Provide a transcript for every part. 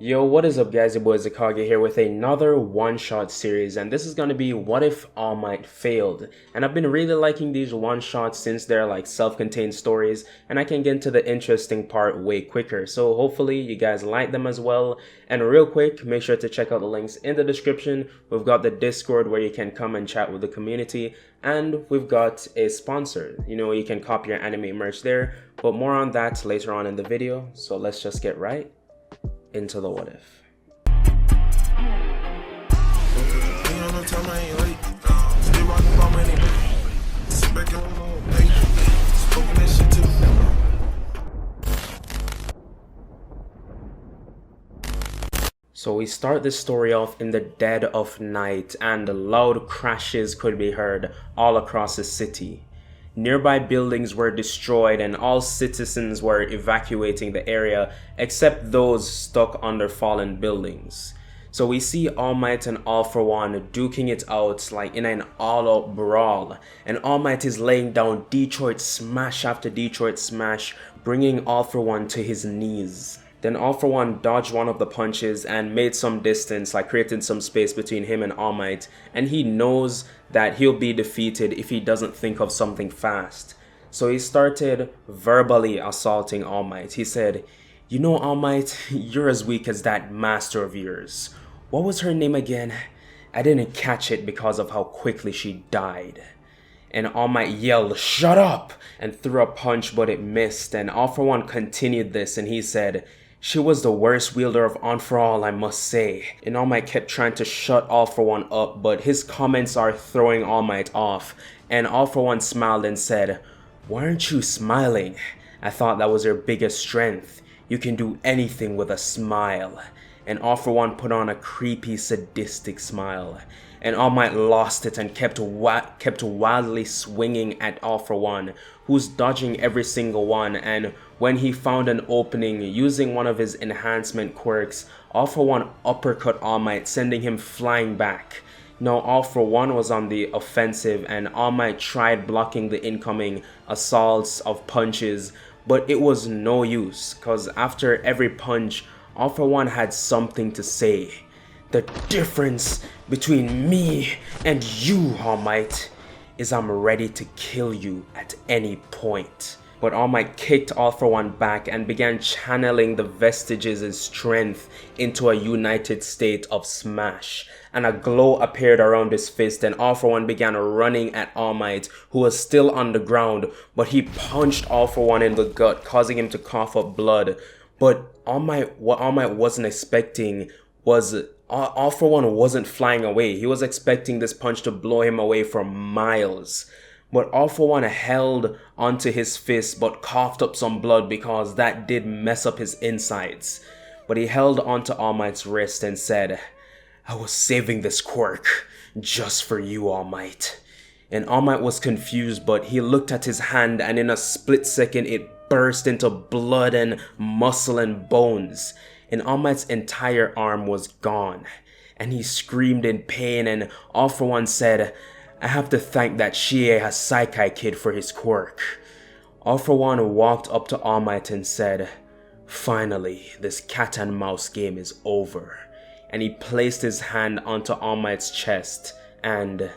Yo, what is up guys, your boy IzuKage here with another one-shot series, and this is gonna be What If All Might Failed. And I've been really liking these one-shots since they're like self-contained stories and I can get into the interesting part way quicker. So hopefully you guys like them as well. And real quick, make sure to check out the links in the description. We've got the Discord where you can come and chat with the community, and we've got a sponsor. You can copy your anime merch there, but more on that later on in the video. So let's just get right into the what if. So we start this story off in the dead of night, and loud crashes could be heard all across the city. Nearby buildings were destroyed and all citizens were evacuating the area except those stuck under fallen buildings. So we see All Might and All For One duking it out like in an all-out brawl, and All Might is laying down Detroit smash after Detroit smash, bringing All For One to his knees. Then All For One dodged one of the punches and made some distance, like creating some space between him and All Might, and he knows that he'll be defeated if he doesn't think of something fast. So he started verbally assaulting All Might. He said, "You know, All Might, you're as weak as that master of yours. What was her name again? I didn't catch it because of how quickly she died." And All Might yelled, "Shut up!" and threw a punch, but it missed. And All For One continued this, and he said, "She was the worst wielder of On For All, I must say." And All Might kept trying to shut All For One up, but his comments are throwing All Might off. And All For One smiled and said, "Why aren't you smiling? I thought that was your biggest strength. You can do anything with a smile." And All For One put on a creepy, sadistic smile. And All Might lost it and kept wildly swinging at All For One, who's dodging every single one. And when he found an opening, using one of his enhancement quirks, All For One uppercut All Might, sending him flying back. Now All For One was on the offensive, and All Might tried blocking the incoming assaults of punches, but it was no use, cause after every punch, All For One had something to say. "The difference between me and you, All Might, is I'm ready to kill you at any point." But All Might kicked All For One back and began channeling the vestiges of strength into a united state of smash. And a glow appeared around his fist, and All For One began running at All Might, who was still on the ground, but he punched All For One in the gut, causing him to cough up blood. But what All Might wasn't expecting was All For One wasn't flying away. He was expecting this punch to blow him away for miles. But All For One held onto his fist but coughed up some blood because that did mess up his insides. But he held onto All Might's wrist and said, "I was saving this quirk just for you, All Might." And All Might was confused, but he looked at his hand, and in a split second it burst into blood and muscle and bones. And All Might's entire arm was gone. And he screamed in pain, and All For One said, "I have to thank that Shie Hassaikai kid for his quirk." All For One walked up to All Might and said, "Finally, this cat and mouse game is over." And he placed his hand onto All Might's chest, and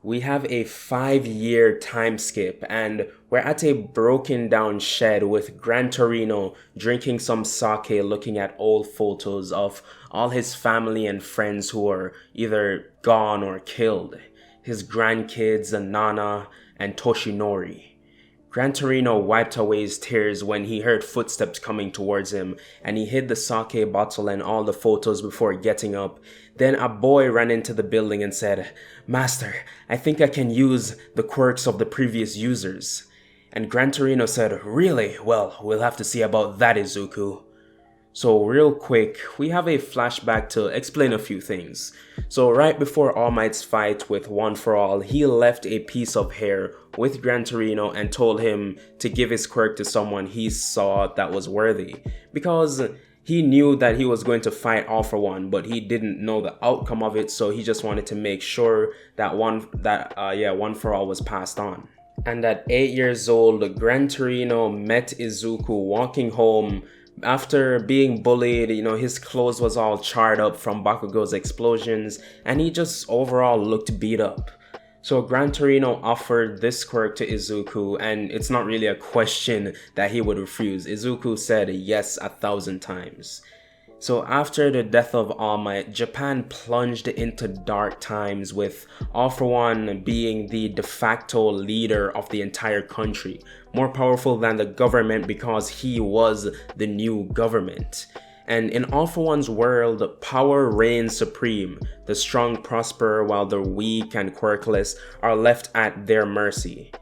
we have a 5-year time skip, and we're at a broken down shed with Gran Torino drinking some sake, looking at old photos of all his family and friends who are either gone or killed. His grandkids, Nana and Toshinori. Gran Torino wiped away his tears when he heard footsteps coming towards him, and he hid the sake bottle and all the photos before getting up. Then a boy ran into the building and said, "Master, I think I can use the quirks of the previous users." And Gran Torino said, "Really? Well, we'll have to see about that, Izuku." So real quick, we have a flashback to explain a few things. So right before All Might's fight with One For All, he left a piece of hair with Gran Torino and told him to give his quirk to someone he saw that was worthy. Because he knew that he was going to fight All For One, but he didn't know the outcome of it, so he just wanted to make sure that One For All was passed on. And at 8 years old, Gran Torino met Izuku walking home After being bullied, his clothes was all charred up from Bakugo's explosions, and he just overall looked beat up. So Gran Torino offered this quirk to Izuku, and it's not really a question that he would refuse. Izuku said yes 1,000 times. So after the death of All Might, Japan plunged into dark times, with All For One being the de facto leader of the entire country, more powerful than the government because he was the new government. And in All For One's world, power reigns supreme. The strong prosper while the weak and quirkless are left at their mercy.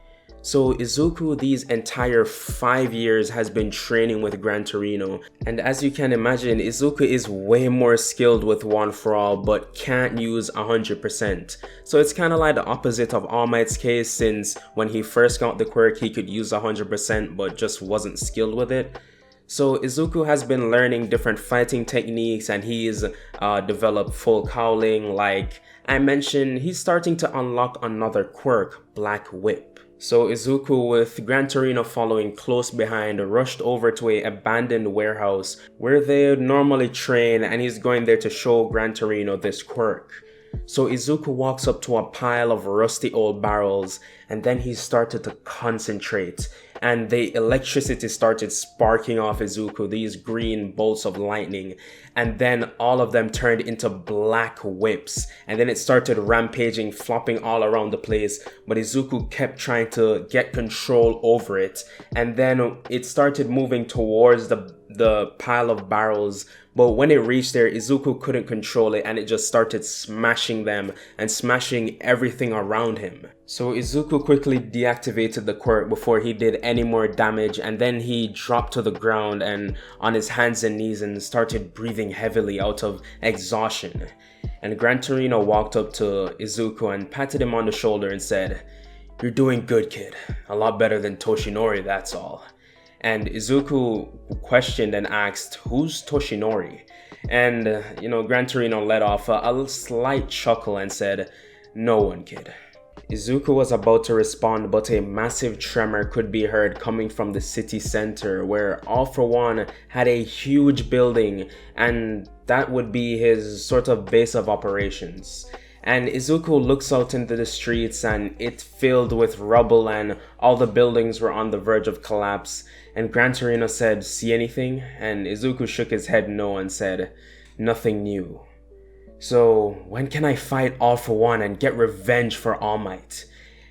So Izuku these entire 5 years has been training with Gran Torino, and as you can imagine, Izuku is way more skilled with One For All but can't use 100%. So it's kinda like the opposite of All Might's case, since when he first got the quirk he could use 100% but just wasn't skilled with it. So Izuku has been learning different fighting techniques, and he's developed full cowling. Like I mentioned, he's starting to unlock another quirk, Black Whip. So Izuku, with Gran Torino following close behind, rushed over to an abandoned warehouse where they normally train, and he's going there to show Gran Torino this quirk. So Izuku walks up to a pile of rusty old barrels, and then he started to concentrate, and the electricity started sparking off Izuku, these green bolts of lightning, and then all of them turned into black whips, and then it started rampaging, flopping all around the place, but Izuku kept trying to get control over it, and then it started moving towards the pile of barrels, but when it reached there, Izuku couldn't control it, and it just started smashing them and smashing everything around him. So Izuku quickly deactivated the quirk before he did any more damage, and then he dropped to the ground and on his hands and knees and started breathing heavily out of exhaustion. And Gran Torino walked up to Izuku and patted him on the shoulder and said, "You're doing good, kid. A lot better than Toshinori, that's all." And Izuku questioned and asked, "Who's Toshinori?" And, Gran Torino let off a slight chuckle and said, "No one, kid." Izuku was about to respond, but a massive tremor could be heard coming from the city center, where All For One had a huge building, and that would be his sort of base of operations. And Izuku looks out into the streets, and it's filled with rubble, and all the buildings were on the verge of collapse. And Gran Torino said, "See anything?" And Izuku shook his head no and said, "Nothing new." So, when can I fight All For One and get revenge for All Might?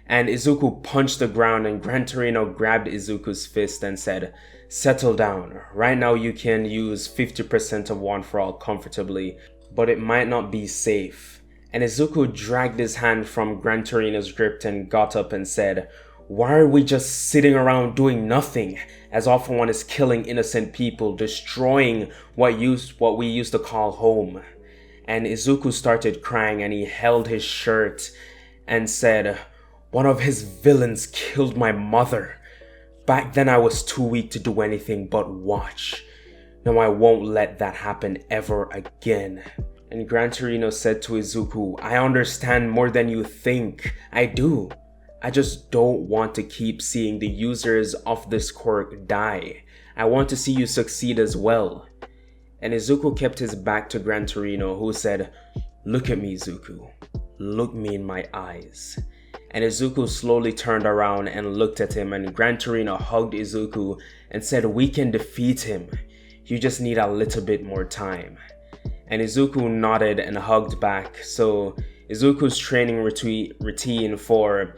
And Izuku punched the ground, and Gran Torino grabbed Izuku's fist and said, "Settle down. Right now you can use 50% of One For All comfortably, but it might not be safe." And Izuku dragged his hand from Gran Torino's grip and got up and said, "Why are we just sitting around doing nothing, as All For One is killing innocent people, destroying what we used to call home?" And Izuku started crying, and he held his shirt and said, "One of his villains killed my mother. Back then I was too weak to do anything but watch. Now I won't let that happen ever again." And Gran Torino said to Izuku, "I understand more than you think. I do. I just don't want to keep seeing the users of this quirk die. I want to see you succeed as well." And Izuku kept his back to Gran Torino, who said, "Look at me, Izuku. Look me in my eyes." And Izuku slowly turned around and looked at him, and Gran Torino hugged Izuku and said, "We can defeat him. You just need a little bit more time." And Izuku nodded and hugged back. So Izuku's training routine for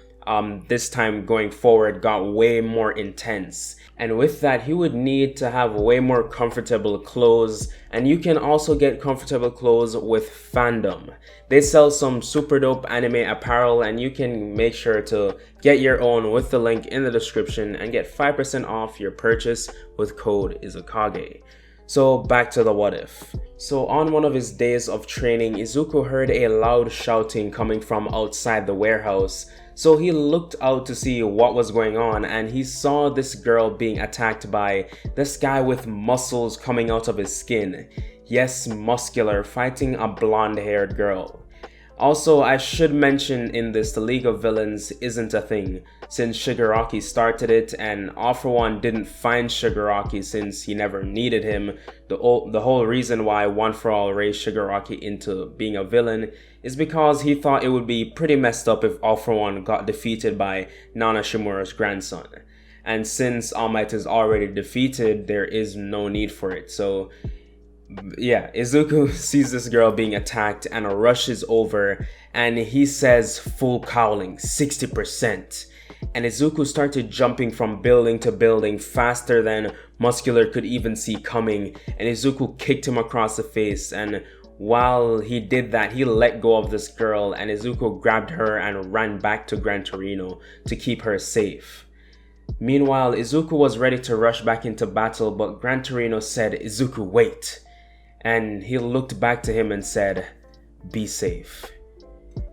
this time going forward got way more intense. And with that, he would need to have way more comfortable clothes, and you can also get comfortable clothes with Fandom. They sell some super dope anime apparel, and you can make sure to get your own with the link in the description and get 5% off your purchase with code IzuKage. So back to the what if. So on one of his days of training, Izuku heard a loud shouting coming from outside the warehouse. So he looked out to see what was going on, and he saw this girl being attacked by this guy with muscles coming out of his skin. Yes, muscular, fighting a blonde-haired girl. Also, I should mention in this, the League of Villains isn't a thing, since Shigaraki started it, and All For One didn't find Shigaraki since he never needed him. The whole reason why One For All raised Shigaraki into being a villain is because he thought it would be pretty messed up if All For One got defeated by Nana Shimura's grandson. And since All Might is already defeated, there is no need for it. So yeah, Izuku sees this girl being attacked and rushes over, and he says full cowling, 60%. And Izuku started jumping from building to building faster than Muscular could even see coming, and Izuku kicked him across the face, and while he did that, he let go of this girl, and Izuku grabbed her and ran back to Gran Torino to keep her safe. Meanwhile, Izuku was ready to rush back into battle, but Gran Torino said, "Izuku, wait." And he looked back to him and said, "Be safe."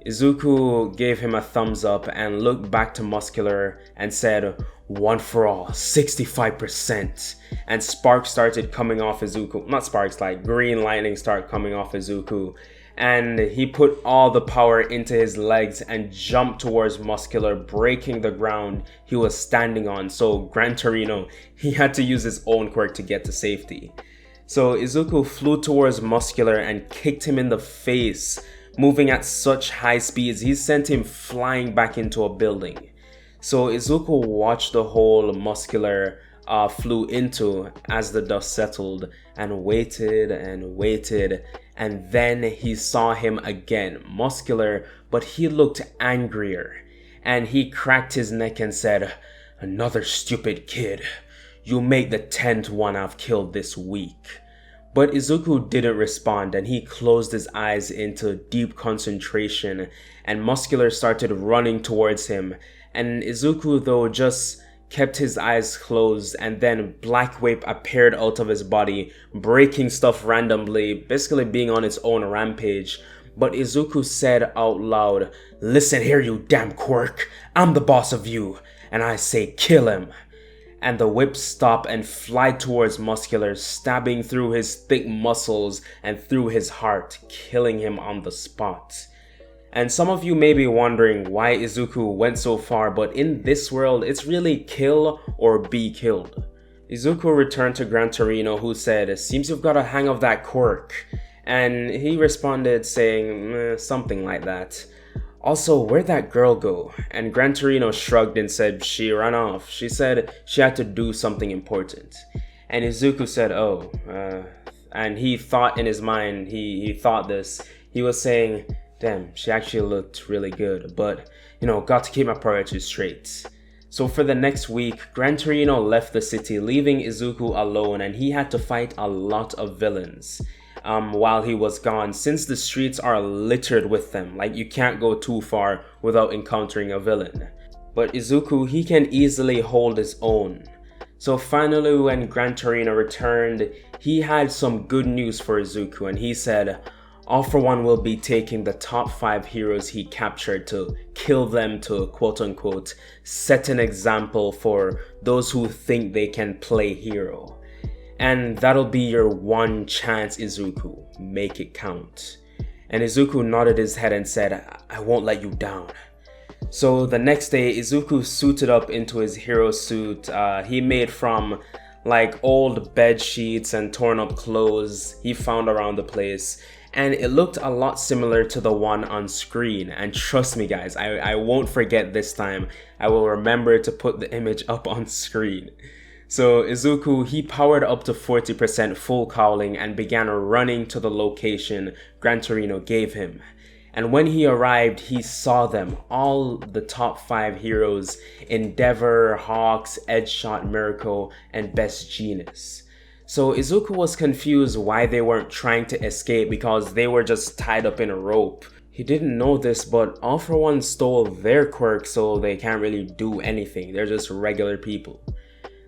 Izuku gave him a thumbs up and looked back to Muscular and said, "One for all, 65%. And sparks started coming off Izuku. Not sparks, like green lightning started coming off Izuku. And he put all the power into his legs and jumped towards Muscular, breaking the ground he was standing on. So Gran Torino, he had to use his own quirk to get to safety. So Izuku flew towards Muscular and kicked him in the face. Moving at such high speeds, he sent him flying back into a building. So Izuku watched the hole Muscular flew into as the dust settled, and waited, and then he saw him again, Muscular, but he looked angrier, and he cracked his neck and said, "Another stupid kid. You make the 10th one I've killed this week." But Izuku didn't respond, and he closed his eyes into deep concentration, and Muscular started running towards him, and Izuku though just kept his eyes closed, and then Black Whip appeared out of his body, breaking stuff randomly, basically being on its own rampage. But Izuku said out loud, "Listen here, you damn quirk, I'm the boss of you, and I say kill him." And the whip stopped and fly towards Muscular, stabbing through his thick muscles and through his heart, killing him on the spot. And some of you may be wondering why Izuku went so far, but in this world, it's really kill or be killed. Izuku returned to Gran Torino, who said, "Seems you've got a hang of that quirk." And he responded saying, something like that. "Also, where'd that girl go?" And Gran Torino shrugged and said she ran off. She said she had to do something important. And Izuku said, "Oh," and he thought in his mind, he thought this. He was saying, "Damn, she actually looked really good, but, got to keep my priorities straight." So for the next week, Gran Torino left the city, leaving Izuku alone, and he had to fight a lot of villains. While he was gone, since the streets are littered with them, like you can't go too far without encountering a villain. But Izuku, he can easily hold his own. So finally, when Gran Torino returned, he had some good news for Izuku, and he said, All For One will be taking the top 5 heroes he captured to kill them to quote-unquote set an example for those who think they can play hero. And that'll be your one chance, Izuku. Make it count. And Izuku nodded his head and said, I won't let you down. So the next day, Izuku suited up into his hero suit he made from like old bed sheets and torn up clothes he found around the place. And it looked a lot similar to the one on screen. And trust me guys, I won't forget this time. I will remember to put the image up on screen. So Izuku, he powered up to 40% full cowling and began running to the location Gran Torino gave him. And when he arrived, he saw them, all the top 5 heroes, Endeavor, Hawks, Edgeshot, Miracle, and Best Genius. So Izuku was confused why they weren't trying to escape because they were just tied up in a rope. He didn't know this, but All For One stole their quirk, so they can't really do anything. They're just regular people.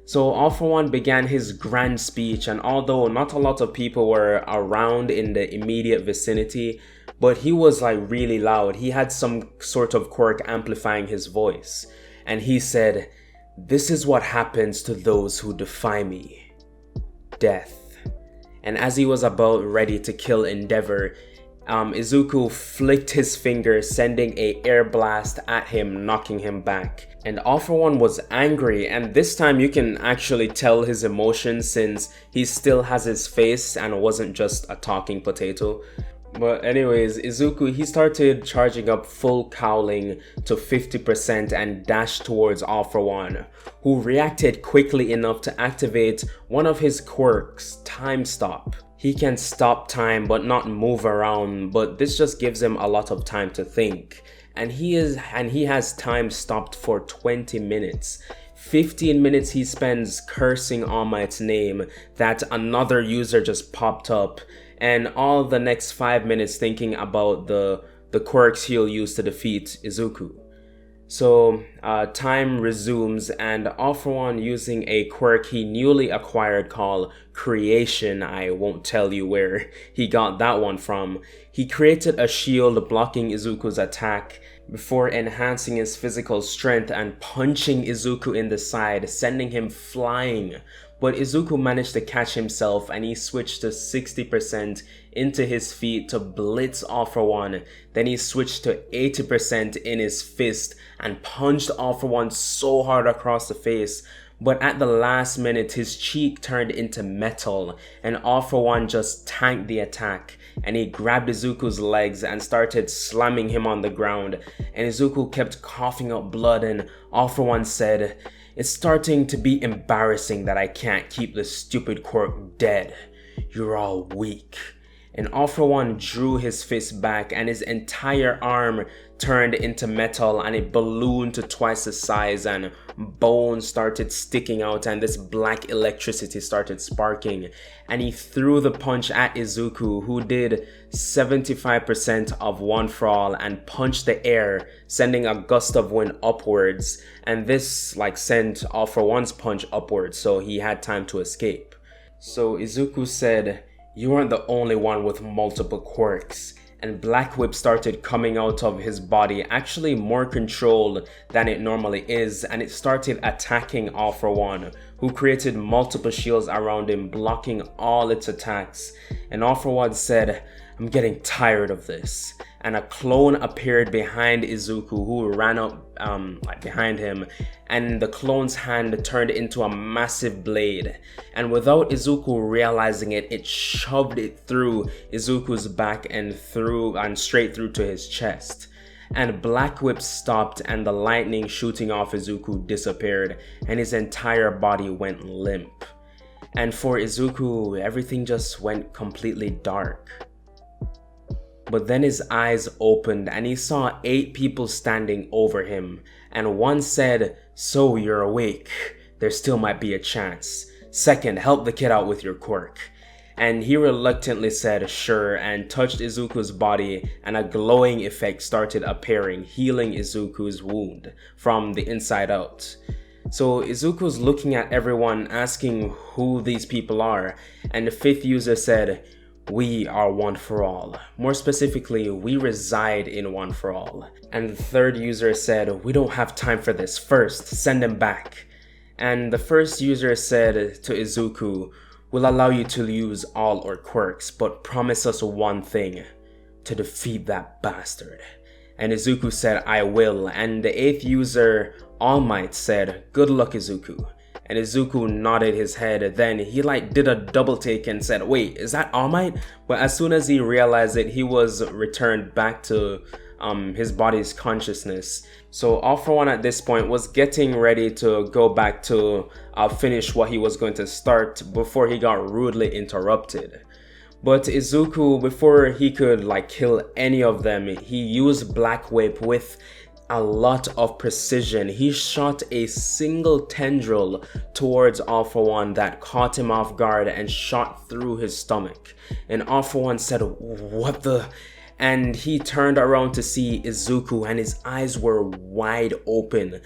So All For One began his grand speech, and although not a lot of people were around in the immediate vicinity, but he was like really loud. He had some sort of quirk amplifying his voice. And he said, "This is what happens to those who defy me. Death." And as he was about ready to kill Endeavor, Izuku flicked his finger, sending a air blast at him, knocking him back. And All For One was angry, and this time you can actually tell his emotions since he still has his face and wasn't just a talking potato. But anyways, Izuku, he started charging up full cowling to 50% and dashed towards All For One, who reacted quickly enough to activate one of his quirks, Time Stop. He can stop time but not move around, but this just gives him a lot of time to think. And he has time stopped for 20 minutes. 15 minutes he spends cursing All Might's name that another user just popped up, and all the next 5 minutes thinking about the quirks he'll use to defeat Izuku. So time resumes, and All For One, using a quirk he newly acquired called Creation, I won't tell you where he got that one from, he created a shield blocking Izuku's attack before enhancing his physical strength and punching Izuku in the side, sending him flying. But Izuku managed to catch himself and he switched to 60% into his feet to blitz All For One. Then he switched to 80% in his fist and punched All For One so hard across the face. But at the last minute, his cheek turned into metal and All For One just tanked the attack. And he grabbed Izuku's legs and started slamming him on the ground. And Izuku kept coughing up blood, and All For One said, "It's starting to be embarrassing that I can't keep this stupid quirk dead. You're all weak." And All For One drew his fist back and his entire arm turned into metal and it ballooned to twice the size, and bones started sticking out and this black electricity started sparking. And he threw the punch at Izuku, who did 75% of One For All and punched the air, sending a gust of wind upwards. And this sent All For One's punch upwards, so he had time to escape. So Izuku said, "You aren't the only one with multiple quirks." And Black Whip started coming out of his body, actually more controlled than it normally is, and it started attacking All For One, who created multiple shields around him, blocking all its attacks. And All For One said, "I'm getting tired of this." And a clone appeared behind Izuku, who ran up behind him, and the clone's hand turned into a massive blade. And without Izuku realizing it, it shoved it through Izuku's back and straight through to his chest. And Black Whip stopped and the lightning shooting off Izuku disappeared and his entire body went limp. And for Izuku, everything just went completely dark. But then his eyes opened and he saw 8 people standing over him, and one said, "So you're awake. There still might be a chance. Second, help the kid out with your quirk." And he reluctantly said sure and touched Izuku's body, and a glowing effect started appearing, healing Izuku's wound from the inside out. So Izuku's looking at everyone, asking who these people are, and the 5th user said, "We are One For All. More specifically, we reside in One For All." And the 3rd user said, "We don't have time for this. First, send him back." And the 1st user said to Izuku, "We'll allow you to use all our quirks, but promise us one thing, to defeat that bastard." And Izuku said, "I will." And the 8th user, All Might, said, "Good luck, Izuku." And Izuku nodded his head. Then he did a double take and said, "Wait, is that All Might?" But as soon as he realized it, he was returned back to his body's consciousness. So All For One at this point was getting ready to go back to finish what he was going to start before he got rudely interrupted. But Izuku, before he could kill any of them, he used Black Whip with a lot of precision. He shot a single tendril towards All For One that caught him off guard and shot through his stomach. And All For One said, "What the?" And he turned around to see Izuku and his eyes were wide open.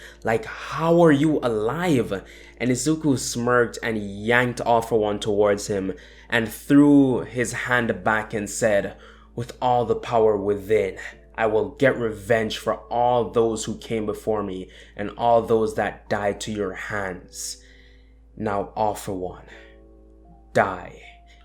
"How are you alive?" And Izuku smirked and yanked All For One towards him and threw his hand back and said, "With all the power within, I will get revenge for all those who came before me and all those that died to your hands. Now All For One, die."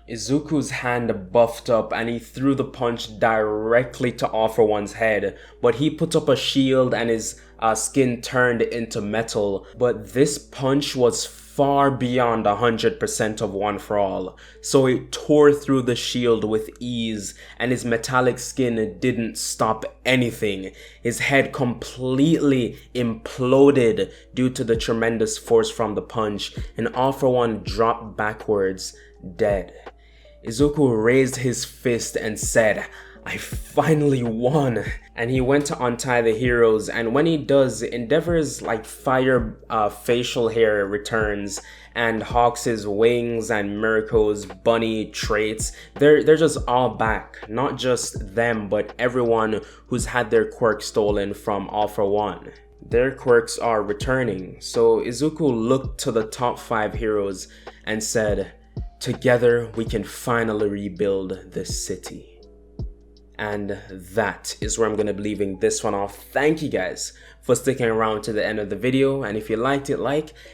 Izuku's hand buffed up and he threw the punch directly to All For One's head, but he put up a shield and his skin turned into metal. But this punch was far beyond 100% of One For All, so it tore through the shield with ease, and his metallic skin didn't stop anything. His head completely imploded due to the tremendous force from the punch, and All For One dropped backwards, dead. Izuku raised his fist and said, "I finally won," and he went to untie the heroes, and when he does, Endeavor's fire facial hair returns, and Hawks' wings and Mirko's bunny traits, they're just all back. Not just them, but everyone who's had their quirks stolen from All For One. Their quirks are returning, so Izuku looked to the top 5 heroes and said, "Together we can finally rebuild this city." And that is where I'm going to be leaving this one off. Thank you guys for sticking around to the end of the video, and if you liked it,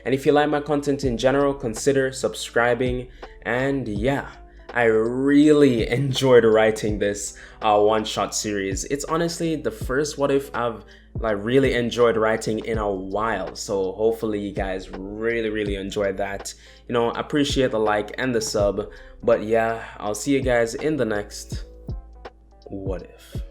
and if you like my content in general, consider subscribing. And yeah, I really enjoyed writing this one-shot series. It's honestly the first What If I've really enjoyed writing in a while, so hopefully you guys really enjoyed that. You know, I appreciate the like and the sub, but yeah, I'll see you guys in the next What If.